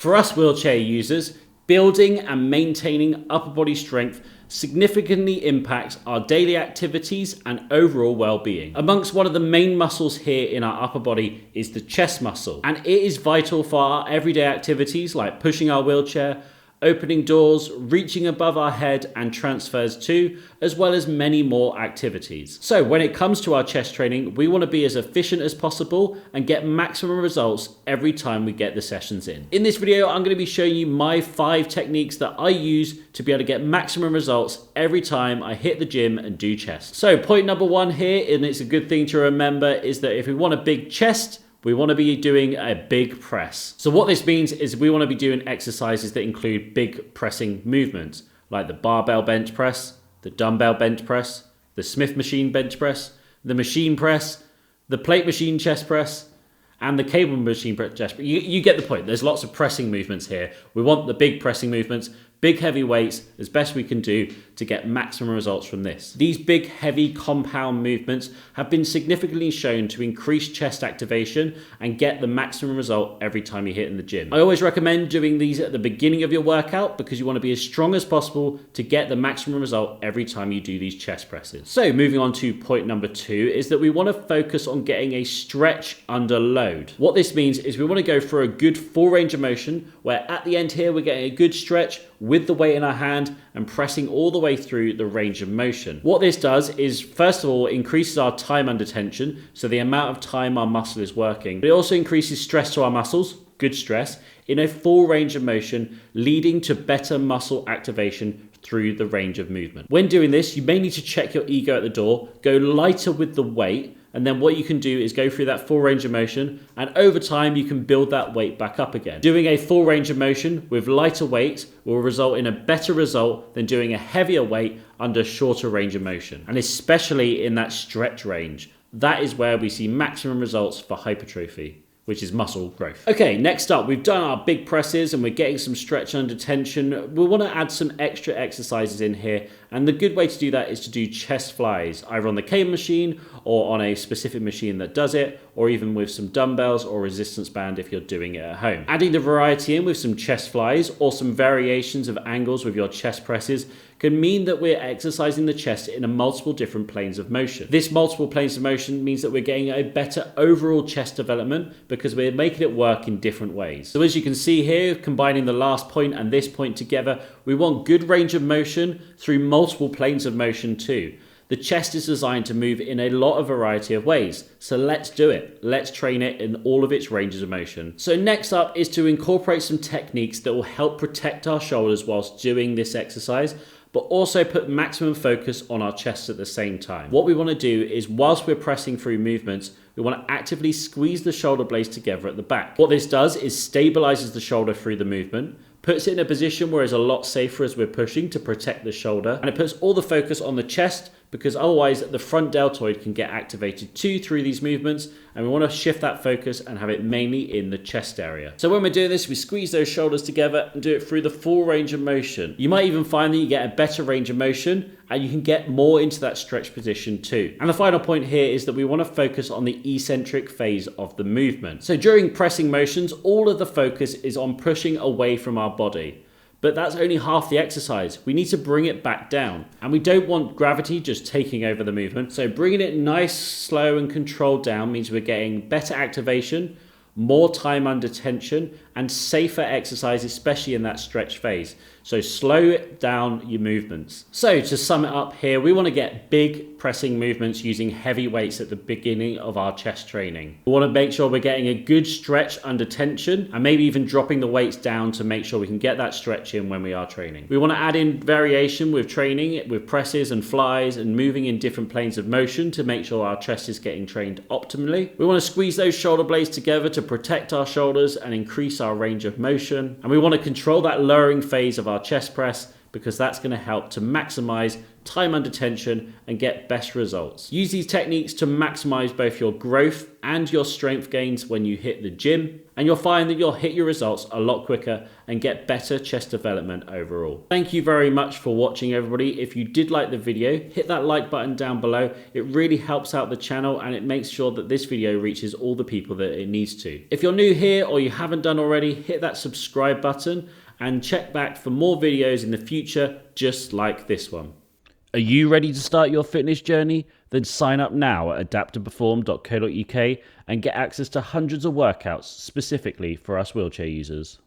For us wheelchair users, building and maintaining upper body strength significantly impacts our daily activities and overall well-being. Amongst one of the main muscles here in our upper body is the chest muscle, and it is vital for our everyday activities like pushing our wheelchair, opening doors, reaching above our head and transfers too, as well as many more activities. So when it comes to our chest training, we want to be as efficient as possible and get maximum results every time we get the sessions in. In this video, I'm going to be showing you my 5 techniques that I use to be able to get maximum results every time I hit the gym and do chest. So point number 1 here, and it's a good thing to remember, is that if we want a big chest, we want to be doing a big press. So what this means is we want to be doing exercises that include big pressing movements, like the barbell bench press, the dumbbell bench press, the Smith machine bench press, the machine press, the plate machine chest press, and the cable machine chest press. You get the point. There's lots of pressing movements here. We want the big pressing movements, big heavy weights as best we can do to get maximum results from this. These big heavy compound movements have been significantly shown to increase chest activation and get the maximum result every time you hit in the gym. I always recommend doing these at the beginning of your workout because you want to be as strong as possible to get the maximum result every time you do these chest presses. So moving on to point number 2 is that we want to focus on getting a stretch under load. What this means is we want to go for a good full range of motion where at the end here we're getting a good stretch with the weight in our hand and pressing all the way through the range of motion. What this does is, first of all, increases our time under tension, so the amount of time our muscle is working. But it also increases stress to our muscles, good stress, in a full range of motion, leading to better muscle activation through the range of movement. When doing this, you may need to check your ego at the door, go lighter with the weight, and then what you can do is go through that full range of motion, and over time you can build that weight back up again. Doing a full range of motion with lighter weight will result in a better result than doing a heavier weight under shorter range of motion. And especially in that stretch range, that is where we see maximum results for hypertrophy, which is muscle growth. Okay, next up, we've done our big presses and we're getting some stretch under tension. We want to add some extra exercises in here, and the good way to do that is to do chest flies, either on the cable machine or on a specific machine that does it, or even with some dumbbells or resistance band if you're doing it at home. Adding the variety in with some chest flies or some variations of angles with your chest presses can mean that we're exercising the chest in a multiple different planes of motion. This multiple planes of motion means that we're getting a better overall chest development because we're making it work in different ways. So as you can see here, combining the last point and this point together, we want good range of motion through multiple planes of motion too. The chest is designed to move in a lot of variety of ways, so let's do it. Let's train it in all of its ranges of motion. So next up is to incorporate some techniques that will help protect our shoulders whilst doing this exercise, but also put maximum focus on our chest at the same time. What we want to do is, whilst we're pressing through movements, we want to actively squeeze the shoulder blades together at the back. What this does is stabilizes the shoulder through the movement, puts it in a position where it's a lot safer as we're pushing to protect the shoulder, and it puts all the focus on the chest because otherwise the front deltoid can get activated too through these movements, and we want to shift that focus and have it mainly in the chest area. So when we're doing this, we squeeze those shoulders together and do it through the full range of motion. You might even find that you get a better range of motion and you can get more into that stretch position too. And the final point here is that we want to focus on the eccentric phase of the movement. So during pressing motions, all of the focus is on pushing away from our body. But that's only half the exercise. We need to bring it back down. And we don't want gravity just taking over the movement. So bringing it nice, slow and controlled down means we're getting better activation, more time under tension, and safer exercise, especially in that stretch phase. So slow down your movements. So to sum it up here, we want to get big pressing movements using heavy weights at the beginning of our chest training. We want to make sure we're getting a good stretch under tension and maybe even dropping the weights down to make sure we can get that stretch in when we are training. We want to add in variation with training, with presses and flies and moving in different planes of motion to make sure our chest is getting trained optimally. We want to squeeze those shoulder blades together to protect our shoulders and increase our range of motion. And we want to control that lowering phase of our chest press because that's going to help to maximize time under tension, and get best results. Use these techniques to maximize both your growth and your strength gains when you hit the gym, and you'll find that you'll hit your results a lot quicker and get better chest development overall. Thank you very much for watching, everybody. If you did like the video, hit that like button down below. It really helps out the channel and it makes sure that this video reaches all the people that it needs to. If you're new here or you haven't done already, hit that subscribe button and check back for more videos in the future just like this one. Are you ready to start your fitness journey? Then sign up now at adapttoperform.co.uk and get access to hundreds of workouts specifically for us wheelchair users.